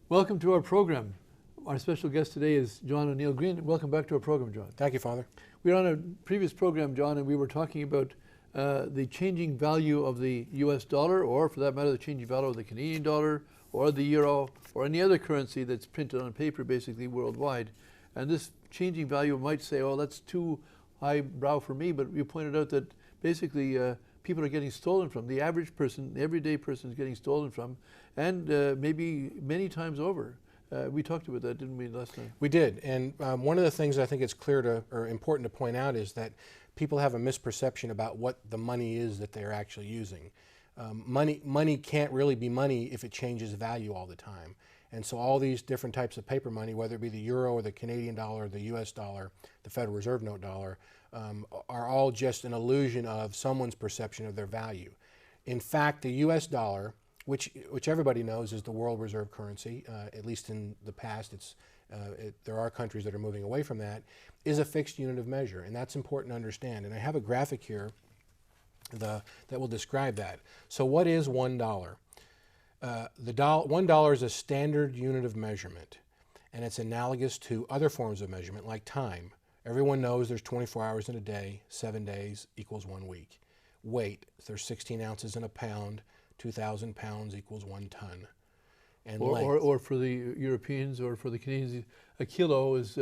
Welcome to our program. Our special guest today is John O'Neill Green. Welcome back to our program, John. Thank you, Father. We were on a previous program, John, and we were talking about the changing value of the US dollar, or for that matter, the changing value of the Canadian dollar, or the euro, or any other currency that's printed on paper basically worldwide. And this changing value might say, oh, that's too highbrow for me, but you pointed out that basically people are getting stolen from. The average person, the everyday person is getting stolen from, and maybe many times over. We talked about that, didn't we, last time? We did, and one of the things I think it's clear to, or important to point out is that people have a misperception about what the money is that they're actually using. Money can't really be money if it changes value all the time. And so all these different types of paper money, whether it be the euro or the Canadian dollar, or the US dollar, the Federal Reserve note dollar, are all just an illusion of someone's perception of their value. In fact, the US dollar, which everybody knows is the world reserve currency, at least in the past, there are countries that are moving away from that, is a fixed unit of measure, and that's important to understand. And I have a graphic here that will describe that. So what is $1? $1 is a standard unit of measurement, and it's analogous to other forms of measurement like time. Everyone knows there's 24 hours in a day, 7 days equals 1 week. Weight, there's 16 ounces in a pound, 2,000 pounds equals 1 ton. And or for the Europeans or for the Canadians, a kilo is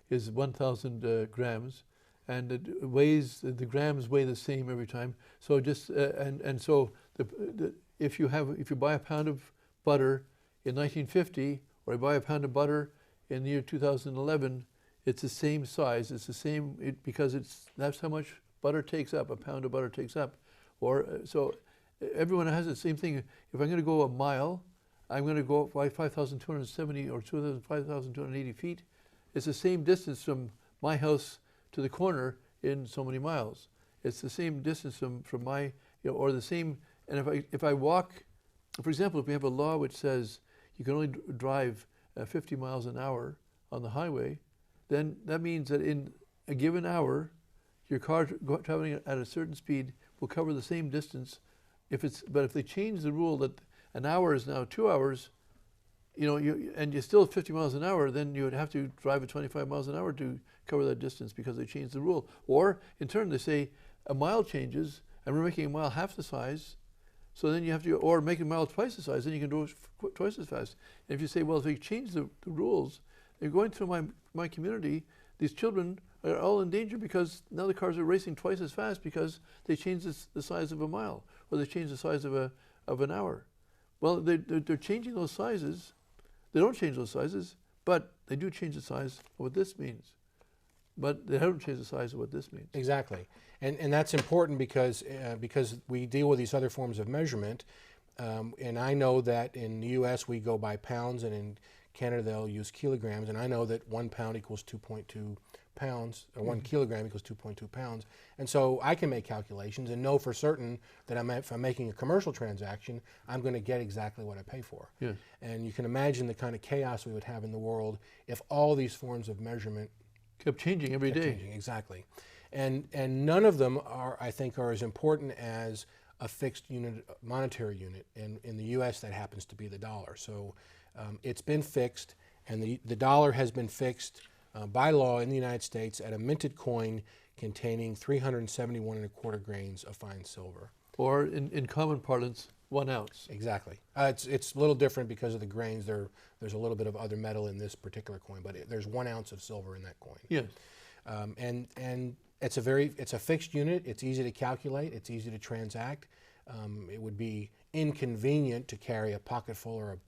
is 1,000 grams, and it weighs, the grams weigh the same every time. So just so if you buy a pound of butter in 1950, or you buy a pound of butter in the year 2011, it's the same size. It's the same because that's how much butter takes up. A pound of butter takes up, so everyone has the same thing. If I'm going to go a mile, I'm going to go by 5,270 or 5,280 feet. It's the same distance from my house to the corner in so many miles. It's the same distance from my, or the same. And if I walk, for example, if we have a law which says you can only drive 50 miles an hour on the highway, then that means that in a given hour, your car traveling at a certain speed will cover the same distance. But if they change the rule that an hour is now 2 hours, and you're still 50 miles an hour, then you would have to drive at 25 miles an hour to cover that distance because they changed the rule. Or in turn, they say a mile changes, and we're making a mile half the size, so then you have to, or make a mile twice the size, then you can go twice as fast. And if you say, well, if they change the rules, they're going through my community, these children are all in danger because now the cars are racing twice as fast because they changed the size of a mile, or they changed the size of an hour. Well, they're changing those sizes. They don't change those sizes, but they do change the size of what this means. But they haven't changed the size of what this means. Exactly, and that's important because we deal with these other forms of measurement, and I know that in the U.S. we go by pounds, and in Canada they'll use kilograms, and I know that 1 pound equals 2.2 pounds, or 1 kilogram equals 2.2 pounds, and so I can make calculations and know for certain that if I'm making a commercial transaction, I'm going to get exactly what I pay for. Yes. And you can imagine the kind of chaos we would have in the world if all these forms of measurement kept changing every day. Changing, exactly. And none of them I think are as important as a fixed unit, monetary unit. And in the U.S. that happens to be the dollar. So it's been fixed, and the dollar has been fixed by law in the United States at a minted coin containing 371 1/4 grains of fine silver. Or in common parlance, 1 ounce. Exactly. It's a little different because of the grains. There's a little bit of other metal in this particular coin, but there's 1 ounce of silver in that coin. Yes. And it's a fixed unit. It's easy to calculate. It's easy to transact. It would be inconvenient to carry a pocket full or a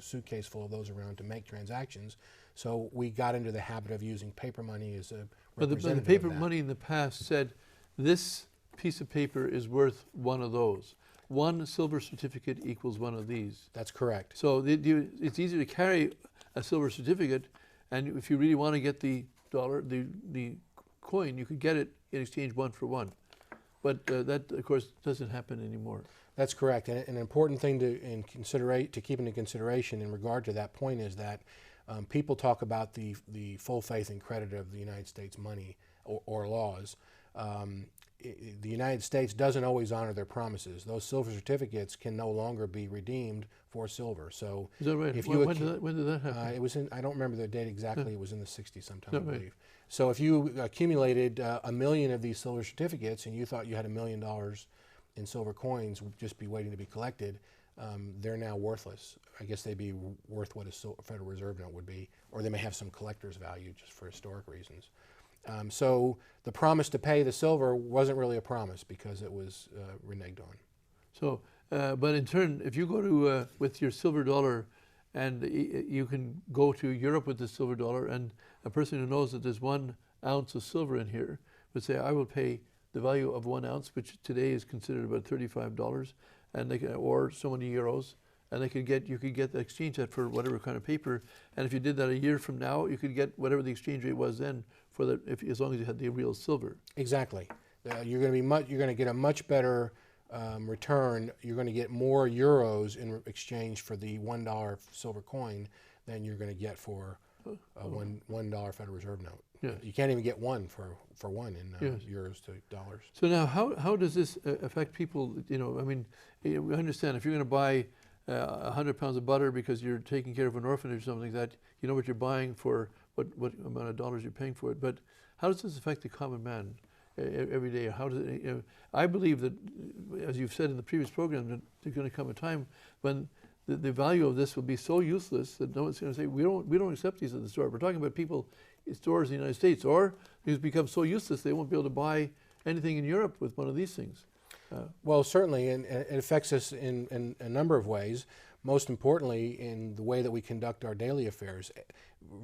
suitcase full of those around to make transactions. So we got into the habit of using paper money as a representative. But the paper money in the past said this piece of paper is worth one of those. 1 silver certificate equals one of these. That's correct. So it's easier to carry a silver certificate, and if you really want to get the dollar, the coin, you could get it in exchange 1 for 1. But that, of course, doesn't happen anymore. That's correct. And an important thing to keep into consideration in regard to that point is that people talk about the full faith and credit of the United States money or laws. the United States doesn't always honor their promises. Those silver certificates can no longer be redeemed for silver. So Is that right? if when, you when did that happen? it was in, I don't remember the date exactly. It was in the 60s sometime, I Right. believe. So if you accumulated 1 million of these silver certificates and you thought you had $1 million in silver coins would just be waiting to be collected, they're now worthless. I guess they'd be worth what a Federal Reserve note would be, or they may have some collector's value just for historic reasons. So the promise to pay the silver wasn't really a promise because it was reneged on. So, but in turn, if you go to with your silver dollar, and you can go to Europe with the silver dollar, and a person who knows that there's 1 ounce of silver in here would say, I will pay the value of 1 ounce, which today is considered about $35, and they can, or so many euros, and they could get, you could get the exchange that for whatever kind of paper, and if you did that a year from now, you could get whatever the exchange rate was then for the, as long as you had the real silver. Exactly. You're going to get a much better return. You're going to get more euros in exchange for the $1 silver coin than you're going to get for a $1 Federal Reserve note. Yes. You can't even get one for one in Yes. euros to dollars. So now, how does this affect people? You know, I mean, we understand if you're going to buy 100 pounds of butter because you're taking care of an orphanage or something like that, you know what you're buying for, what amount of dollars you're paying for it. But how does this affect the common man every day? How does it? You know, I believe that, as you've said in the previous program, that there's going to come a time when the value of this will be so useless that no one's going to say we don't accept these at the store. We're talking about people in stores in the United States, or these become so useless they won't be able to buy anything in Europe with one of these things. Well, certainly, and it affects us in a number of ways. Most importantly, in the way that we conduct our daily affairs.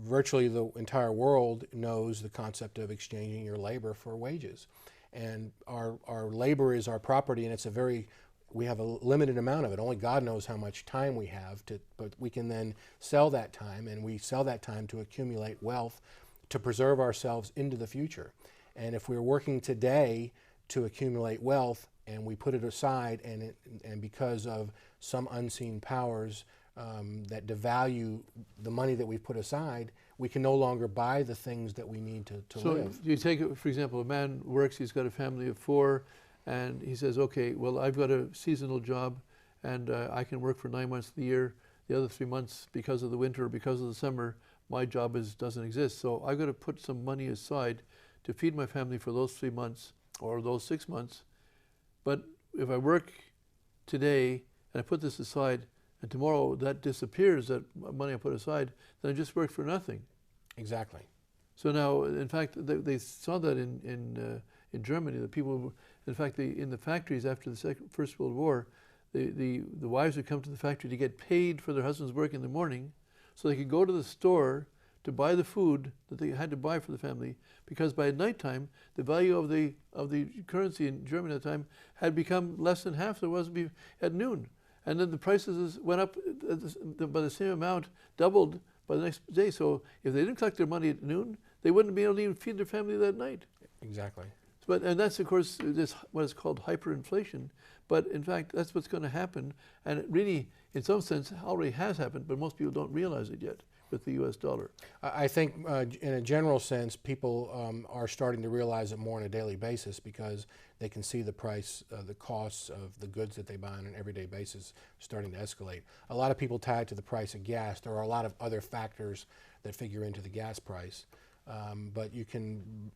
Virtually the entire world knows the concept of exchanging your labor for wages. And our labor is our property, and it's we have a limited amount of it. Only God knows how much time we have, but we can then sell that time, and we sell that time to accumulate wealth to preserve ourselves into the future. And if we're working today to accumulate wealth, and we put it aside, and because of some unseen powers that devalue the money that we put aside, we can no longer buy the things that we need to live. So you take, for example, a man works, he's got a family of 4, and he says, okay, well, I've got a seasonal job, and I can work for 9 months of the year. The other 3 months, because of the winter or because of the summer, my job doesn't exist. So I've got to put some money aside to feed my family for those 3 months or those 6 months. But if I work today and I put this aside, and tomorrow that disappears, that money I put aside, then I just worked for nothing. Exactly. So now, in fact, they saw that in Germany. The people, in fact, in the factories after the First World War, the wives would come to the factory to get paid for their husband's work in the morning, so they could go to the store to buy the food that they had to buy for the family, because by nighttime the value of the currency in Germany at the time had become less than half there was at noon, and then the prices went up by the same amount, doubled by the next day. So if they didn't collect their money at noon, they wouldn't be able to even feed their family that night. Exactly. And that's, of course, this what is called hyperinflation. But in fact, that's what's going to happen, and it really, in some sense, already has happened. But most people don't realize it yet with the U.S. dollar. I think, in a general sense, people are starting to realize it more on a daily basis because they can see the price, the costs of the goods that they buy on an everyday basis starting to escalate. A lot of people tie it to the price of gas. There are a lot of other factors that figure into the gas price, but you can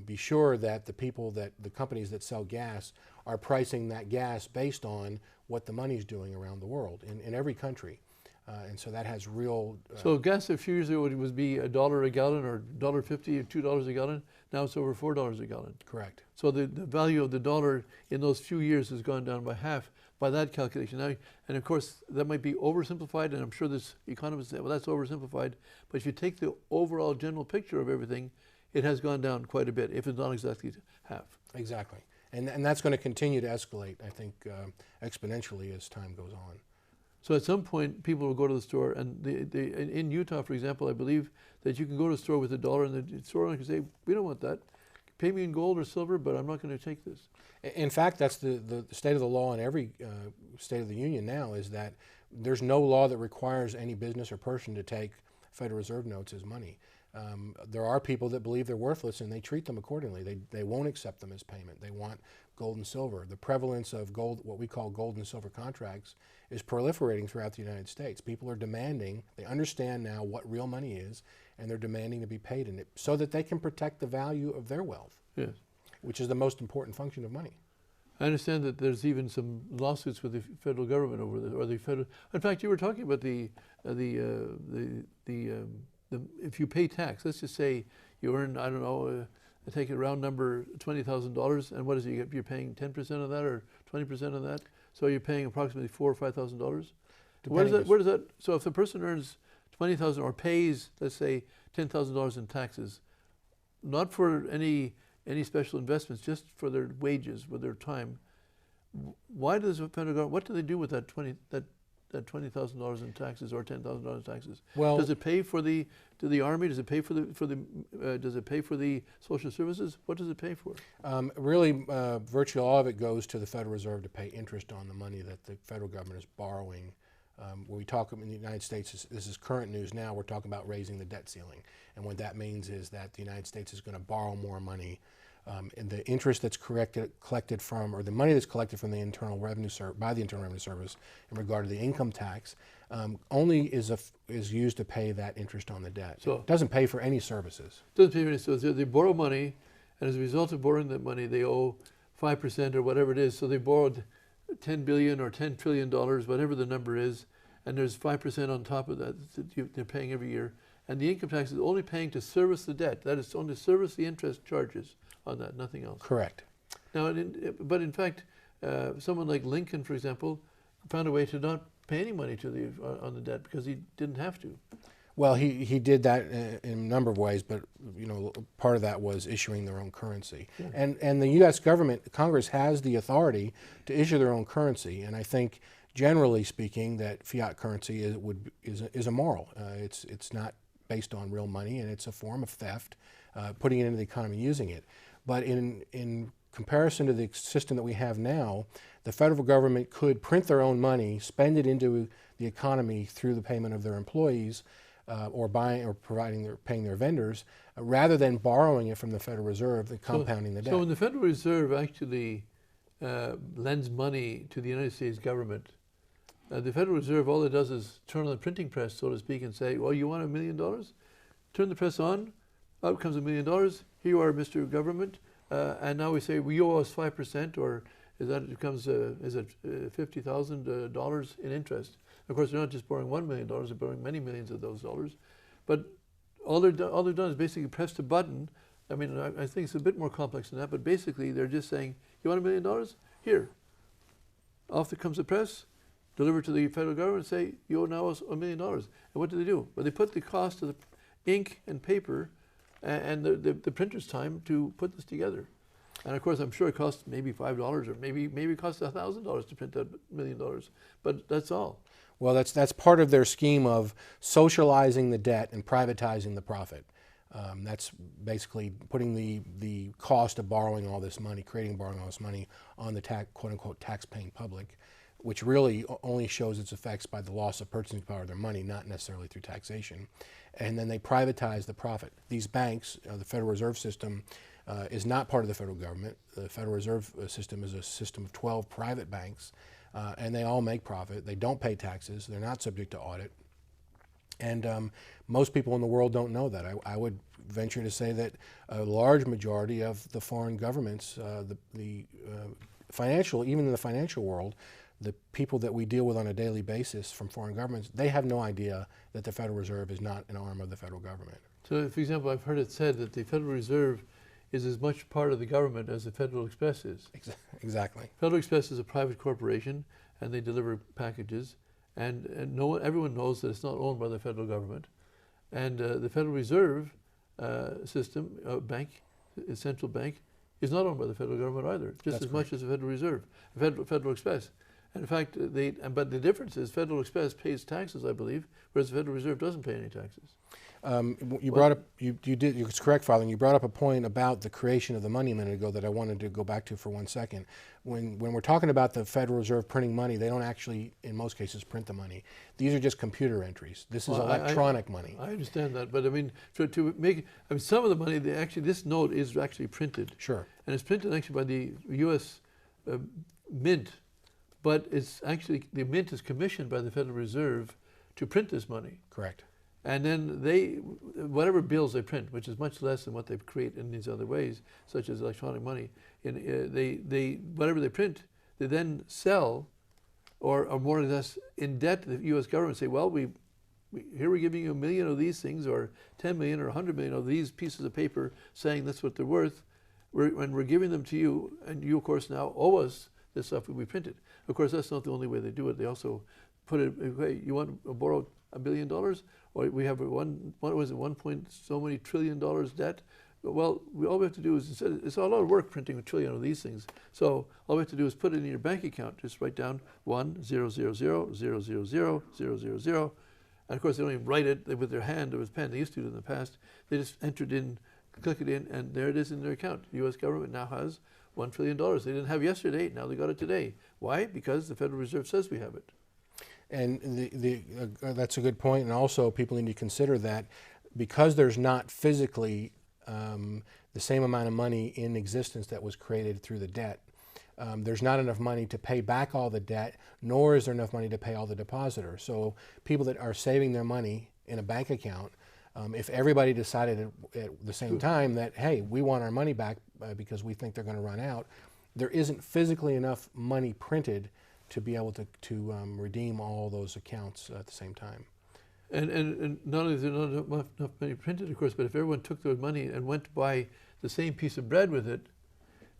be sure that the companies that sell gas are pricing that gas based on what the money's doing around the world in every country. And so that has real... So gas a few years ago would be $1 a gallon or $1.50 or $2 a gallon. Now it's over $4 a gallon. Correct. So the value of the dollar in those few years has gone down by half by that calculation. Now, and of course, that might be oversimplified, and I'm sure this economists say, well, that's oversimplified. But if you take the overall general picture of everything, it has gone down quite a bit, if it's not exactly half. Exactly. And that's going to continue to escalate, I think, exponentially as time goes on. So at some point, people will go to the store, and in Utah, for example, I believe that you can go to the store with $1, and the store owner can say, we don't want that. Pay me in gold or silver, but I'm not going to take this. In fact, that's the state of the law in every state of the union now, is that there's no law that requires any business or person to take Federal Reserve notes as money. There are people that believe they're worthless and they treat them accordingly. They won't accept them as payment. They want gold and silver. The prevalence of gold, what we call gold and silver contracts, is proliferating throughout the United States. People are demanding, they understand now what real money is, and they're demanding to be paid in it so that they can protect the value of their wealth, Yes. which is the most important function of money. I understand that there's even some lawsuits with the federal government over this, or the federal. In fact, you were talking about if you pay tax. Let's just say you earn, I don't know, take a round number, $20,000, and what is it? You're paying 10% of that or 20% of that. So you're paying approximately $4,000 or $5,000. Where does that? So if the person earns $20,000 or pays, let's say, $10,000 in taxes, not for any special investments, just for their wages, with their time. Why does the federal government? What do they do with that $20,000 in taxes or $10,000 in taxes? Well, does it pay for the army? Does it pay for does it pay for the social services? What does it pay for? Really, virtually all of it goes to the Federal Reserve to pay interest on the money that the federal government is borrowing. When we talk in the United States, this is current news now, we're talking about raising the debt ceiling. And what that means is that the United States is going to borrow more money. And the interest that's collected from, or the money that's collected from the Internal Revenue by the Internal Revenue Service in regard to the income tax, only is used to pay that interest on the debt. So it doesn't pay for any services. Doesn't pay for any. So they borrow money, and as a result of borrowing that money, they owe 5% or whatever it is. So they borrowed $10 billion or $10 trillion, whatever the number is, and there's 5% on top of that they're paying every year. And the income tax is only paying to service the debt. That is only to service the interest charges on that, nothing else. Correct. Now, but in fact, someone like Lincoln, for example, found a way to not pay any money to on the debt because he didn't have to. Well, he did that in a number of ways, but part of that was issuing their own currency. Yeah. And the U.S. government, Congress has the authority to issue their own currency, and I think generally speaking that fiat currency is immoral. It's not based on real money, and it's a form of theft, putting it into the economy, using it. But in comparison to the system that we have now, the federal government could print their own money, spend it into the economy through the payment of their employees, or buying or paying their vendors, rather than borrowing it from the Federal Reserve and compounding the debt. So when the Federal Reserve actually lends money to the United States government, the Federal Reserve, all it does is turn on the printing press, so to speak, and say, well, you want $1 million? Turn the press on, out comes $1 million. Here you are, Mr. Government. And now we say, well, you owe us 5%, or is it $50,000 in interest? Of course, they're not just borrowing $1 million, they're borrowing many millions of those dollars. But all they've done is basically pressed a button. I mean, I think it's a bit more complex than that, but basically they're just saying, you want $1 million? Here. Off comes the press, deliver to the federal government, and say, you owe now us $1 million. And what do? Well, they put the cost of the ink and paper and the printer's time to put this together. And of course, I'm sure it costs maybe $5 or maybe it costs $1,000 to print that $1 million. But that's all. Well, that's part of their scheme of socializing the debt and privatizing the profit. That's basically putting the cost of borrowing all this money, borrowing all this money on the quote-unquote tax-paying public, which really only shows its effects by the loss of purchasing power of their money, not necessarily through taxation. And then they privatize the profit. These banks, the Federal Reserve System, is not part of the federal government. The Federal Reserve System is a system of 12 private banks, and they all make profit. They don't pay taxes. They're not subject to audit. And most people in the world don't know that. I would venture to say that a large majority of the foreign governments, even in the financial world, the people that we deal with on a daily basis from foreign governments, they have no idea that the Federal Reserve is not an arm of the federal government. So, for example, I've heard it said that the Federal Reserve is as much part of the government as the Federal Express is. Exactly. Federal Express is a private corporation, and they deliver packages, and everyone knows that it's not owned by the federal government. And the Federal Reserve system, central bank, is not owned by the federal government either, just as much as the Federal Reserve, Federal Express. And in fact, but the difference is Federal Express pays taxes, I believe, whereas the Federal Reserve doesn't pay any taxes. You brought up, you did, it's correct, Father, and you brought up a point about the creation of the money a minute ago that I wanted to go back to for 1 second. When we're talking about the Federal Reserve printing money, they don't actually, in most cases, print the money. These are just computer entries. This is electronic money. I understand that, but I mean, to make, I mean, some of the money, this note is actually printed. Sure. And it's printed actually by the U.S. Mint, but it's actually, the Mint is commissioned by the Federal Reserve to print this money. Correct. And then whatever bills they print, which is much less than what they create in these other ways, such as electronic money, whatever they print, they then sell, or are more or less in debt to the U.S. government. Say, well, here we're giving you 1 million of these things, or 10 million, or 100 million of these pieces of paper, saying that's what they're worth. When we're giving them to you, and you, of course, now owe us this stuff we printed. Of course, that's not the only way they do it. They also put it, hey, you want to borrow $1 billion? Or we have what was it, 1 point so many trillion dollars debt? Well, all we have to do is, it's a lot of work printing a trillion of these things. So all we have to do is put it in your bank account. Just write down 1,000,000,000,000. And of course, they don't even write it with their hand or with pen. They used to do it in the past. They just entered in, click it in, and there it is in their account. The U.S. government now has $1 trillion. They didn't have yesterday. Now they got it today. Why? Because the Federal Reserve says we have it. And that's a good point. And also, people need to consider that because there's not physically the same amount of money in existence that was created through the debt, there's not enough money to pay back all the debt, nor is there enough money to pay all the depositors. So people that are saving their money in a bank account, if everybody decided at the same time that, hey, we want our money back because we think they're going to run out, there isn't physically enough money printed to be able to redeem all those accounts at the same time. And not only is there not enough money printed, of course, but if everyone took their money and went to buy the same piece of bread with it,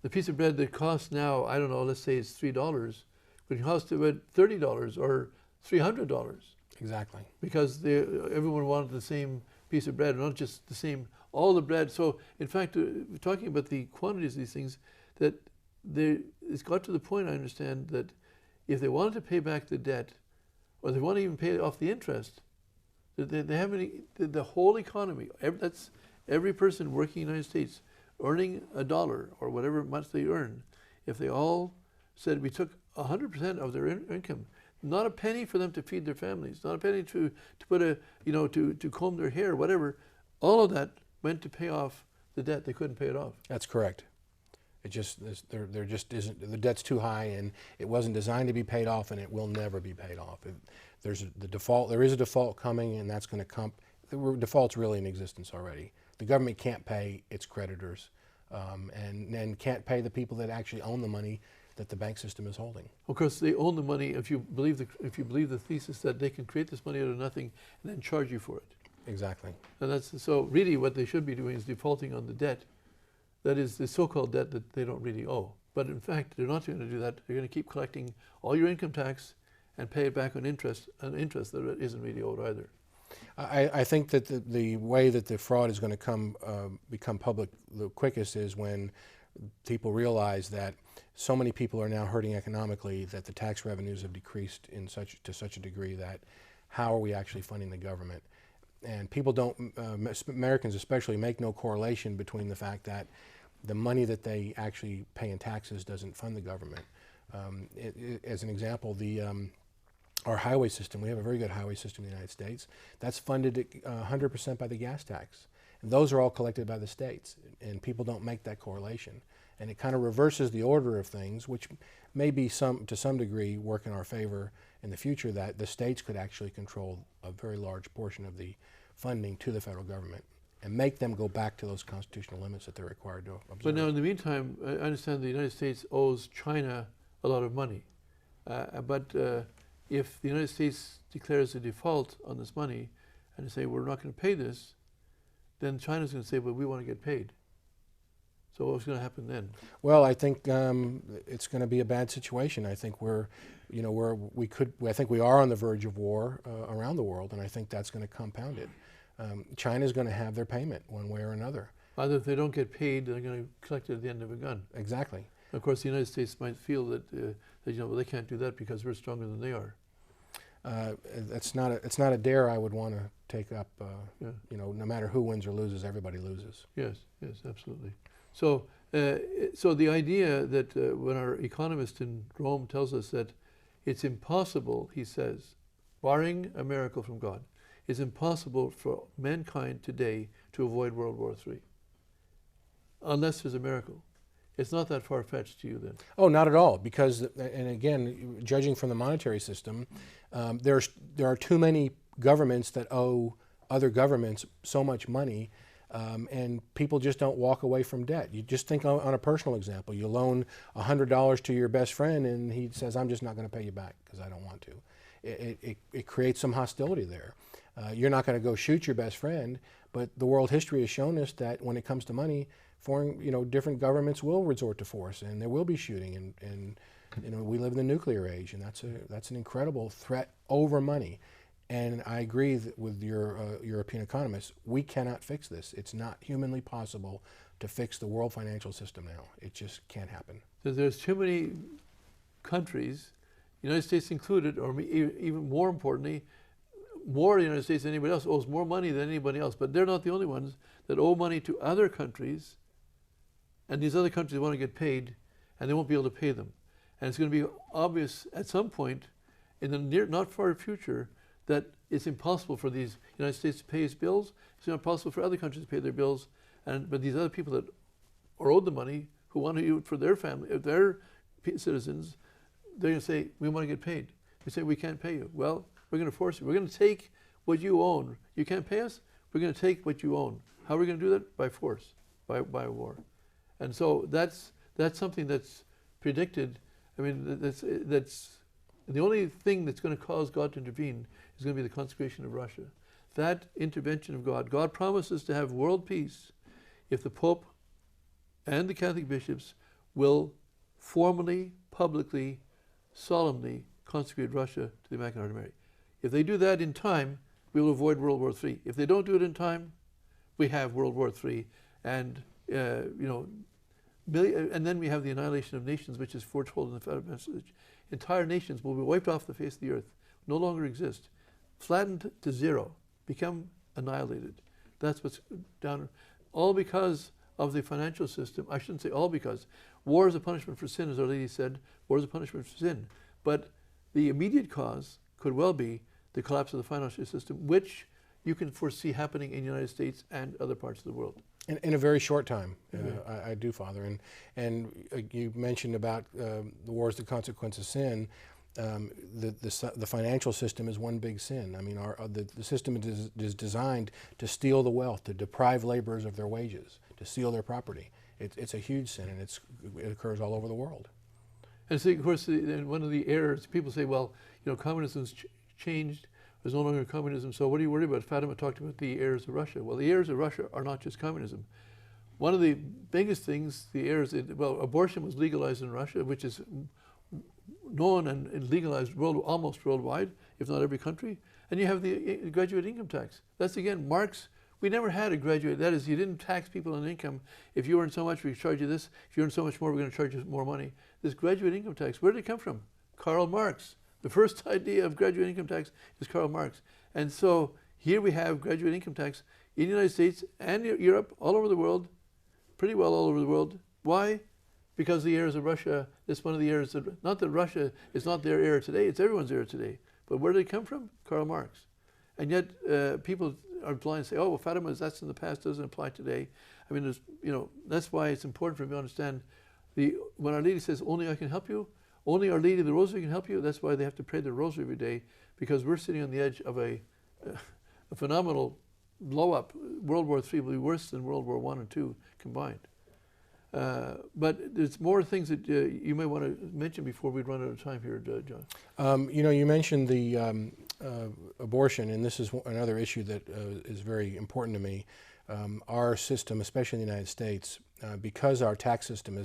the piece of bread that costs now, I don't know, let's say it's $3, but it costs about $30 or $300. Exactly. Because everyone wanted the same piece of bread, not just the same, all the bread. So in fact, talking about the quantities of these things, that it's got to the point, I understand, that if they wanted to pay back the debt, or they want to even pay off the interest, they have the whole economy, that's every person working in the United States earning $1 or whatever much they earn, if they all said we took 100% of their income, not a penny for them to feed their families, not a penny to put to comb their hair, whatever, all of that went to pay off the debt. They couldn't pay it off. That's correct. It just there just isn't, the debt's too high, and it wasn't designed to be paid off, and it will never be paid off. There is a default coming, and that's going to come. The default's really in existence already. The government can't pay its creditors, and can't pay the people that actually own the money that the bank system is holding. Of course, they own the money if you believe the thesis that they can create this money out of nothing and then charge you for it. Exactly. And so really what they should be doing is defaulting on the debt. That is the so-called debt that they don't really owe. But in fact, they're not going to do that. They're going to keep collecting all your income tax and pay it back on interest that isn't really owed either. I think that the way that the fraud is going to become public the quickest is when people realize that so many people are now hurting economically, that the tax revenues have decreased to such a degree that how are we actually funding the government? And people don't, Americans especially, make no correlation between the fact that the money that they actually pay in taxes doesn't fund the government. As an example, our highway system, we have a very good highway system in the United States, that's funded 100% by the gas tax. And those are all collected by the states, and people don't make that correlation. And it kind of reverses the order of things, which may be to some degree work in our favor in the future, that the states could actually control a very large portion of the funding to the federal government and make them go back to those constitutional limits that they're required to observe. But now in the meantime, I understand the United States owes China a lot of money. But if the United States declares a default on this money and they say we're not going to pay this, then China's going to say, well, we want to get paid. So what's going to happen then? Well, I think it's going to be a bad situation. I think I think we are on the verge of war around the world, and I think that's going to compound it. China's going to have their payment one way or another. Either if they don't get paid, they're going to collect it at the end of a gun. Exactly. Of course, the United States might feel that well, they can't do that because we're stronger than they are. It's not a dare I would want to take up. Yeah. No matter who wins or loses, everybody loses. Yes, yes, absolutely. So, so the idea that when our economist in Rome tells us that it's impossible, he says, barring a miracle from God, it's impossible for mankind today to avoid World War III, unless there's a miracle. It's not that far-fetched to you then. Oh, not at all. Because, and again, judging from the monetary system, there are too many governments that owe other governments so much money, and people just don't walk away from debt. You just think on a personal example. You loan $100 to your best friend, and he says, "I'm just not going to pay you back because I don't want to." It creates some hostility there. You're not going to go shoot your best friend, but the world history has shown us that when it comes to money, different governments will resort to force, and there will be shooting, and we live in the nuclear age, and that's an incredible threat over money. And I agree with your European economists. We cannot fix this. It's not humanly possible to fix the world financial system now. It just can't happen. So there's too many countries, United States included, or even more importantly, more the United States than anybody else owes more money than anybody else. But they're not the only ones that owe money to other countries, and these other countries want to get paid, and they won't be able to pay them. And it's going to be obvious at some point in the near, not far future, that it's impossible for these United States to pay its bills. It's not possible for other countries to pay their bills. But these other people that are owed the money, who want to use it for their family, their citizens, they're going to say, "We want to get paid." We say, "We can't pay you." Well, we're going to force you. We're going to take what you own. You can't pay us. We're going to take what you own. How are we going to do that? By force, by war. And so that's something that's predicted. I mean, that's the only thing that's going to cause God to intervene is going to be the consecration of Russia. That intervention of God promises to have world peace if the Pope and the Catholic bishops will formally, publicly, solemnly consecrate Russia to the Immaculate Heart of Mary. If they do that in time, we will avoid World War III. If they don't do it in time, we have World War III, and and then we have the annihilation of nations, which is foretold in the Fatima message. Entire nations will be wiped off the face of the earth, no longer exist, flattened to zero, become annihilated. That's what's down. All because of the financial system. I shouldn't say all because. War is a punishment for sin, as Our Lady said. War is a punishment for sin. But the immediate cause could well be the collapse of the financial system, which you can foresee happening in the United States and other parts of the world. In a very short time, I do, Father. And you mentioned about the war is the consequence of sin. The financial system is one big sin. I mean, the system is designed to steal the wealth, to deprive laborers of their wages, to steal their property. It's a huge sin, and it occurs all over the world. And so, of course, one of the errors, people say, well, communism's changed. There's no longer communism, so what are you worried about? Fatima talked about the errors of Russia. Well, the errors of Russia are not just communism. One of the biggest things, the errors, abortion was legalized in Russia, which is known and legalized almost worldwide, if not every country. And you have the graduate income tax. That's, again, Marx. We never had a graduate. That is, you didn't tax people on income. If you earn so much, we charge you this. If you earn so much more, we're going to charge you more money. This graduate income tax, where did it come from? Karl Marx. The first idea of graduate income tax is Karl Marx. And so here we have graduate income tax in the United States and Europe, all over the world, pretty well all over the world. Why? Because the heirs of Russia, this one of the heirs, not that Russia is not their heir today, it's everyone's heir today. But where did it come from? Karl Marx. And yet people are blind and say, oh, well, Fatima, that's in the past, doesn't apply today. I mean, that's why it's important for me to understand when Our Lady says, only I can help you, only Our Lady of the Rosary can help you. That's why they have to pray the Rosary every day, because we're sitting on the edge of a phenomenal blow-up. World War III will be worse than World War I and II combined. But there's more things that you may want to mention before we run out of time here, John. You mentioned the abortion, and this is another issue that is very important to me. Our system, especially in the United States, because our tax system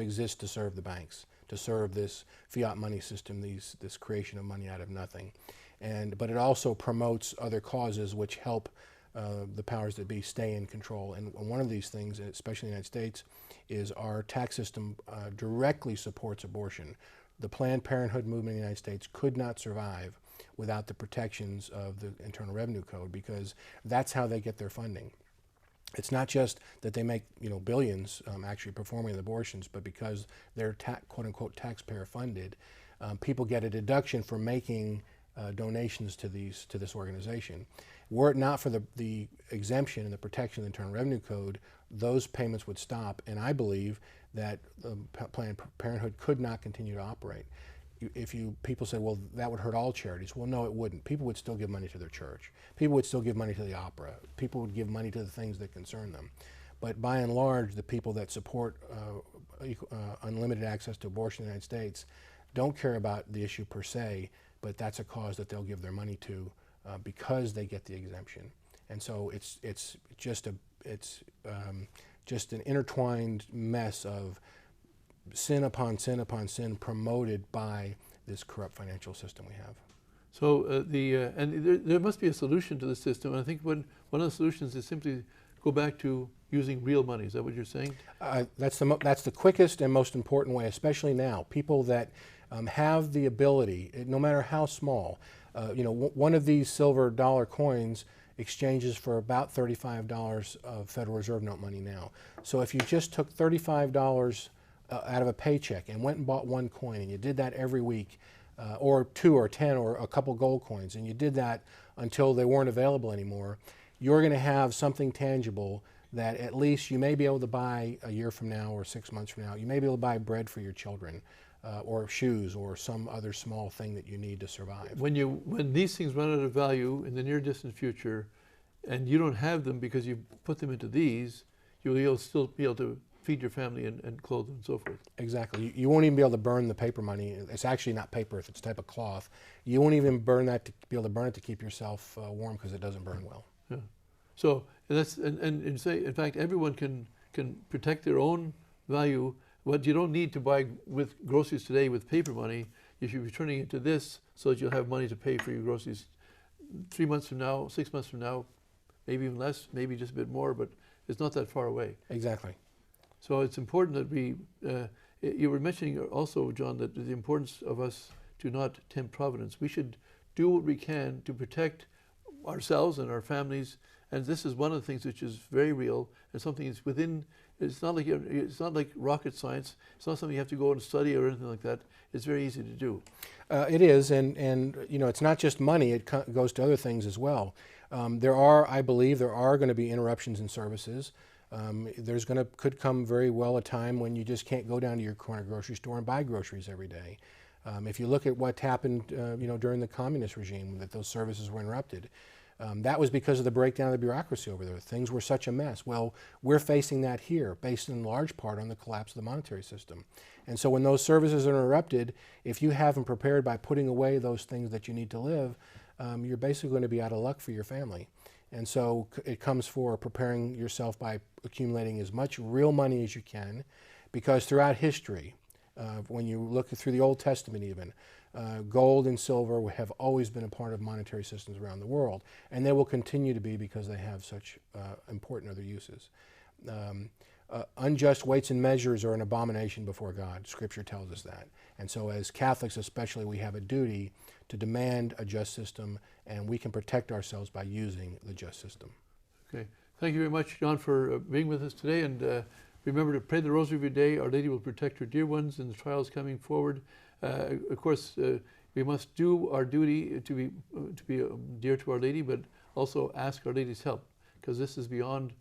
exists to serve the banks, to serve this fiat money system, this creation of money out of nothing, but it also promotes other causes which help the powers that be stay in control. And one of these things, especially in the United States, is our tax system directly supports abortion The Planned Parenthood movement in the United States could not survive without the protections of the Internal Revenue Code, because that's how they get their funding. It's not just that they make billions actually performing the abortions, but because they're quote unquote taxpayer funded, people get a deduction for making donations to this organization. Were it not for the exemption and the protection of the Internal Revenue Code, those payments would stop, and I believe that Planned Parenthood could not continue to operate. People say, well, that would hurt all charities. Well, no, it wouldn't. People would still give money to their church. People would still give money to the opera. People would give money to the things that concern them. But by and large, the people that support unlimited access to abortion in the United States don't care about the issue per se, but that's a cause that they'll give their money to because they get the exemption. And so it's just an intertwined mess of sin upon sin upon sin promoted by this corrupt financial system we have. So and there must be a solution to the system. And I think one of the solutions is simply go back to using real money. Is that what you're saying? That's the quickest and most important way, especially now. People that have the ability, no matter how small, one of these silver dollar coins exchanges for about $35 of Federal Reserve note money now. So if you just took $35 out of a paycheck and went and bought one coin, and you did that every week, or 2 or 10 or a couple gold coins, and you did that until they weren't available anymore, you're going to have something tangible that at least you may be able to buy a year from now or 6 months from now. You may be able to buy bread for your children, or shoes, or some other small thing that you need to survive. When these things run out of value in the near distant future, and you don't have them because you put them into these, you'll still be able to feed your family and clothe them and so forth. Exactly. You won't even be able to burn the paper money. It's actually not paper, it's a type of cloth. You won't even burn that to be able to burn it to keep yourself warm, because it doesn't burn well. Yeah. So and say, in fact, everyone can protect their own value. What you don't need to buy with groceries today with paper money, you should be turning it to this so that you'll have money to pay for your groceries 3 months from now, 6 months from now, maybe even less, maybe just a bit more, but it's not that far away. Exactly. So it's important that we, you were mentioning also, John, that the importance of us to not tempt providence. We should do what we can to protect ourselves and our families, and this is one of the things which is very real and something that's within. It's not like rocket science. It's not something you have to go and study or anything like that. It's very easy to do. It is, and it's not just money. It goes to other things as well. I believe there are going to be interruptions in services. Could come very well a time when you just can't go down to your corner grocery store and buy groceries every day. If you look at what happened, during the communist regime, that those services were interrupted. That was because of the breakdown of the bureaucracy over there. Things were such a mess. Well, we're facing that here, based in large part on the collapse of the monetary system. And so when those services are interrupted, if you haven't prepared by putting away those things that you need to live, you're basically going to be out of luck for your family. And so it comes for preparing yourself by accumulating as much real money as you can, because throughout history, when you look through the Old Testament even, gold and silver have always been a part of monetary systems around the world, and they will continue to be because they have such important other uses. Unjust weights and measures are an abomination before God. Scripture tells us that. And so as Catholics especially, we have a duty to demand a just system, and we can protect ourselves by using the just system. Okay. Thank you very much, John, for being with us today. And remember to pray the rosary every day. Our Lady will protect her dear ones in the trials coming forward. Of course, we must do our duty to be dear to Our Lady, but also ask Our Lady's help, because this is beyond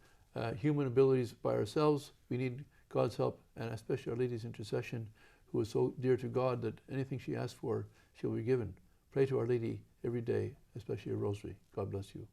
human abilities by ourselves. We need God's help, and especially Our Lady's intercession, who is so dear to God that anything she asks for, she'll be given. Pray to Our Lady every day, especially a rosary. God bless you.